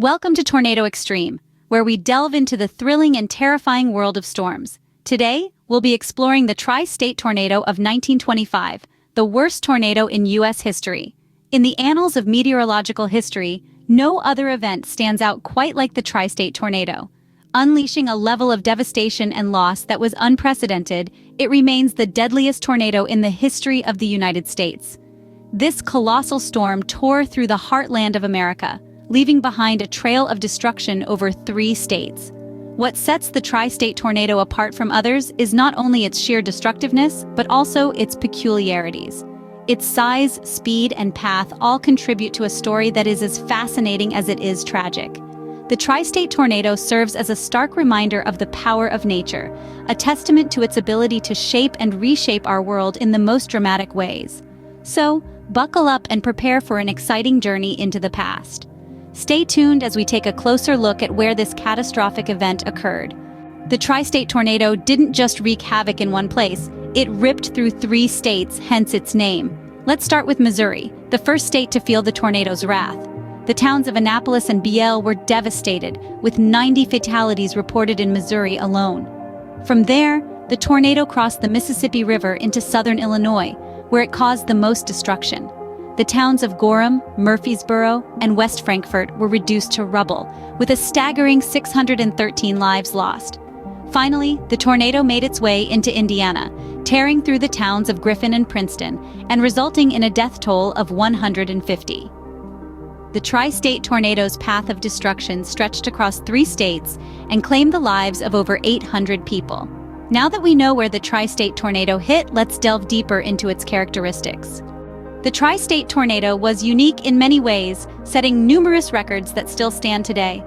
Welcome to Tornado Extreme, where we delve into the thrilling and terrifying world of storms. Today, we'll be exploring the tri-state tornado of 1925, the worst tornado in U.S. history. In the annals of meteorological history, no other event stands out quite like the tri-state tornado. Unleashing a level of devastation and loss that was unprecedented, it remains the deadliest tornado in the history of the United States. This colossal storm tore through the heartland of America, leaving behind a trail of destruction over 3 states. What sets the tri-state tornado apart from others is not only its sheer destructiveness, but also its peculiarities. Its size, speed, and path all contribute to a story that is as fascinating as it is tragic. The tri-state tornado serves as a stark reminder of the power of nature, a testament to its ability to shape and reshape our world in the most dramatic ways. So, buckle up and prepare for an exciting journey into the past. Stay tuned as we take a closer look at where this catastrophic event occurred. The tri-state tornado didn't just wreak havoc in one place, it ripped through 3 states, hence its name. Let's start with Missouri, the first state to feel the tornado's wrath. The towns of Annapolis and Biel were devastated, with 90 fatalities reported in Missouri alone. From there, the tornado crossed the Mississippi River into southern Illinois, where it caused the most destruction. The towns of Gorham, Murfreesboro, and West Frankfort were reduced to rubble, with a staggering 613 lives lost. Finally, the tornado made its way into Indiana, tearing through the towns of Griffin and Princeton, and resulting in a death toll of 150. The tri-state tornado's path of destruction stretched across 3 states and claimed the lives of over 800 people. Now that we know where the tri-state tornado hit, let's delve deeper into its characteristics. The tri-state tornado was unique in many ways, setting numerous records that still stand today.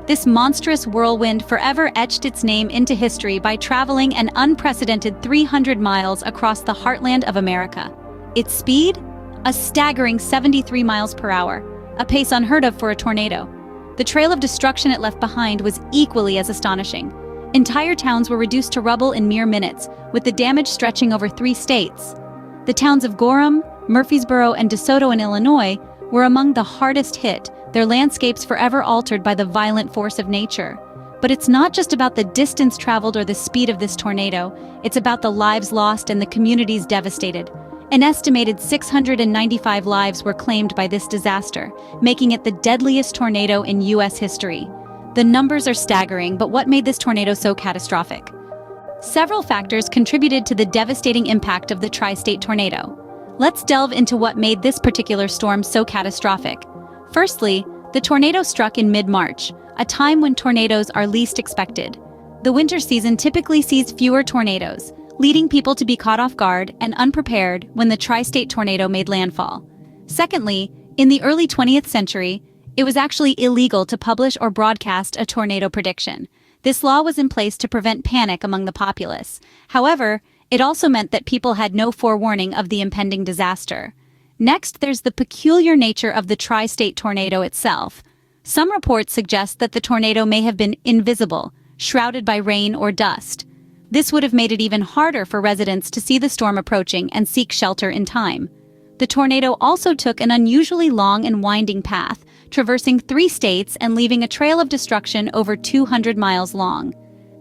This monstrous whirlwind forever etched its name into history by traveling an unprecedented 300 miles across the heartland of America. Its speed? A staggering 73 miles per hour, a pace unheard of for a tornado. The trail of destruction it left behind was equally as astonishing. Entire towns were reduced to rubble in mere minutes, with the damage stretching over 3 states. The towns of Gorham, Murfreesboro, and DeSoto in Illinois were among the hardest hit, their landscapes forever altered by the violent force of nature. But it's not just about the distance traveled or the speed of this tornado, it's about the lives lost and the communities devastated. An estimated 695 lives were claimed by this disaster, making it the deadliest tornado in U.S. history. The numbers are staggering, but what made this tornado so catastrophic? Several factors contributed to the devastating impact of the tri-state tornado. Let's delve into what made this particular storm so catastrophic. Firstly, the tornado struck in mid-March, a time when tornadoes are least expected. The winter season typically sees fewer tornadoes, leading people to be caught off guard and unprepared when the tri-state tornado made landfall. Secondly, in the early 20th century, it was actually illegal to publish or broadcast a tornado prediction. This law was in place to prevent panic among the populace. However, it also meant that people had no forewarning of the impending disaster. Next, there's the peculiar nature of the tri-state tornado itself. Some reports suggest that the tornado may have been invisible, shrouded by rain or dust. This would have made it even harder for residents to see the storm approaching and seek shelter in time. The tornado also took an unusually long and winding path, traversing 3 states and leaving a trail of destruction over 200 miles long.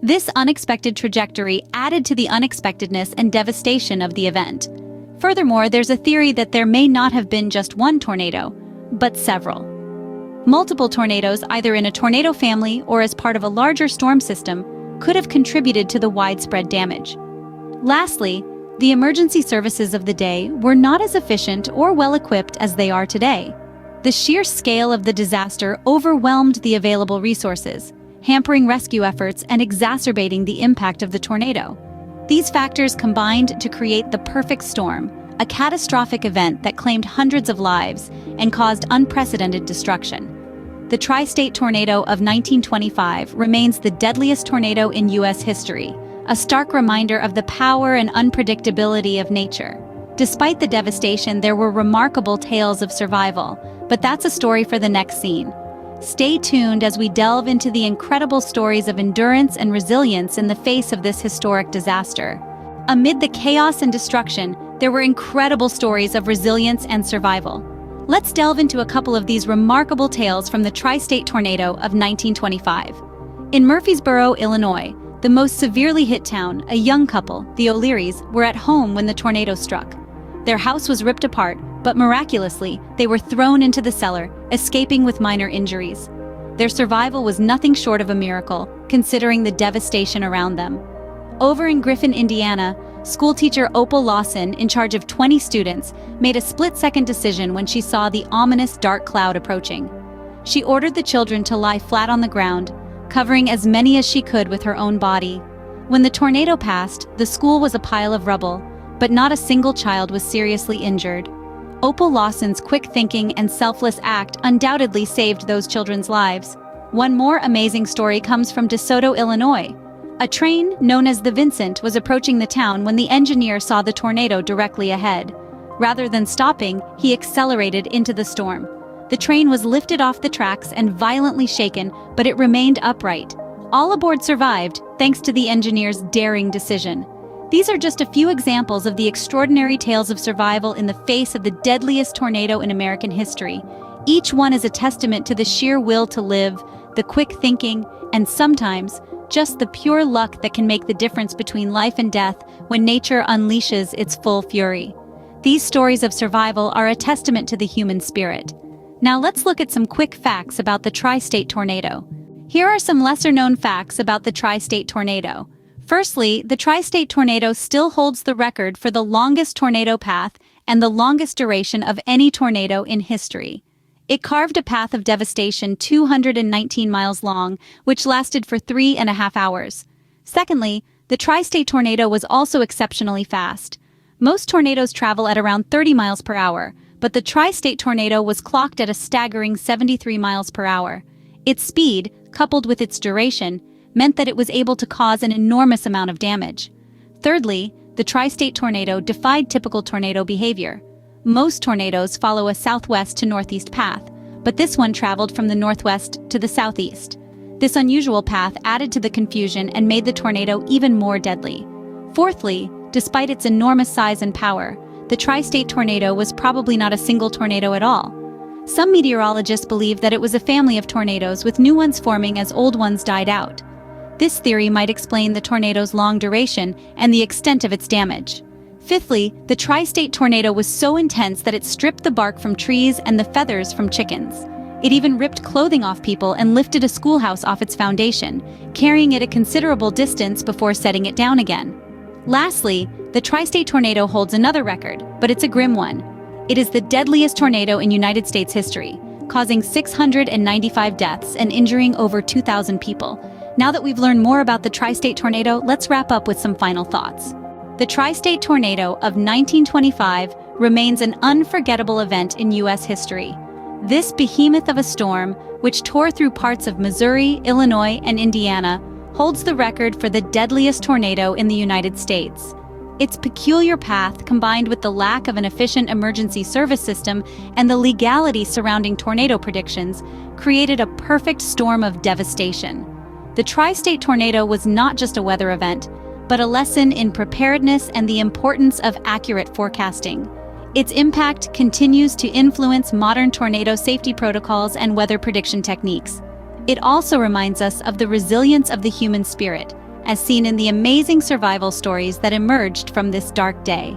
This unexpected trajectory added to the unexpectedness and devastation of the event. Furthermore, there's a theory that there may not have been just one tornado, but several. Multiple tornadoes, either in a tornado family or as part of a larger storm system, could have contributed to the widespread damage. Lastly, the emergency services of the day were not as efficient or well-equipped as they are today. The sheer scale of the disaster overwhelmed the available resources, hampering rescue efforts and exacerbating the impact of the tornado. These factors combined to create the perfect storm, a catastrophic event that claimed hundreds of lives and caused unprecedented destruction. The tri-state tornado of 1925 remains the deadliest tornado in U.S. history, a stark reminder of the power and unpredictability of nature. Despite the devastation, there were remarkable tales of survival, but that's a story for the next scene. Stay tuned as we delve into the incredible stories of endurance and resilience in the face of this historic disaster. Amid the chaos and destruction, there were incredible stories of resilience and survival. Let's delve into a couple of these remarkable tales from the tri-state tornado of 1925. In Murfreesboro, Illinois, the most severely hit town, a young couple, the O'Learys, were at home when the tornado struck. Their house was ripped apart, but miraculously, they were thrown into the cellar, escaping with minor injuries. Their survival was nothing short of a miracle, considering the devastation around them. Over in Griffin, Indiana, schoolteacher Opal Lawson, in charge of 20 students, made a split-second decision when she saw the ominous dark cloud approaching. She ordered the children to lie flat on the ground, covering as many as she could with her own body. When the tornado passed, the school was a pile of rubble, but not a single child was seriously injured. Opal Lawson's quick thinking and selfless act undoubtedly saved those children's lives. One more amazing story comes from DeSoto, Illinois. A train, known as the Vincent, was approaching the town when the engineer saw the tornado directly ahead. Rather than stopping, he accelerated into the storm. The train was lifted off the tracks and violently shaken, but it remained upright. All aboard survived, thanks to the engineer's daring decision. These are just a few examples of the extraordinary tales of survival in the face of the deadliest tornado in American history. Each one is a testament to the sheer will to live, the quick thinking, and sometimes, just the pure luck that can make the difference between life and death when nature unleashes its full fury. These stories of survival are a testament to the human spirit. Now let's look at some quick facts about the tri-state tornado. Here are some lesser-known facts about the tri-state tornado. Firstly, the tri-state tornado still holds the record for the longest tornado path and the longest duration of any tornado in history. It carved a path of devastation 219 miles long, which lasted for 3.5 hours. Secondly, the tri-state tornado was also exceptionally fast. Most tornadoes travel at around 30 miles per hour, but the tri-state tornado was clocked at a staggering 73 miles per hour. Its speed, coupled with its duration, meant that it was able to cause an enormous amount of damage. Thirdly, the tri-state tornado defied typical tornado behavior. Most tornadoes follow a southwest to northeast path, but this one traveled from the northwest to the southeast. This unusual path added to the confusion and made the tornado even more deadly. Fourthly, despite its enormous size and power, the tri-state tornado was probably not a single tornado at all. Some meteorologists believe that it was a family of tornadoes with new ones forming as old ones died out. This theory might explain the tornado's long duration and the extent of its damage. Fifthly, the tri-state tornado was so intense that it stripped the bark from trees and the feathers from chickens. It even ripped clothing off people and lifted a schoolhouse off its foundation, carrying it a considerable distance before setting it down again. Lastly, the tri-state tornado holds another record, but it's a grim one. It is the deadliest tornado in United States history, causing 695 deaths and injuring over 2,000 people. Now that we've learned more about the tri-state tornado, let's wrap up with some final thoughts. The tri-state tornado of 1925 remains an unforgettable event in U.S. history. This behemoth of a storm, which tore through parts of Missouri, Illinois, and Indiana, holds the record for the deadliest tornado in the United States. Its peculiar path, combined with the lack of an efficient emergency service system and the legality surrounding tornado predictions, created a perfect storm of devastation. The tri-state tornado was not just a weather event, but a lesson in preparedness and the importance of accurate forecasting. Its impact continues to influence modern tornado safety protocols and weather prediction techniques. It also reminds us of the resilience of the human spirit, as seen in the amazing survival stories that emerged from this dark day.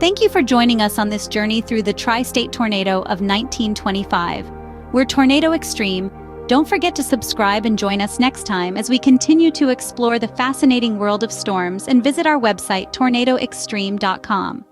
Thank you for joining us on this journey through the tri-state tornado of 1925. We're Tornado Extreme. Don't forget to subscribe and join us next time as we continue to explore the fascinating world of storms, and visit our website tornadoextreme.com.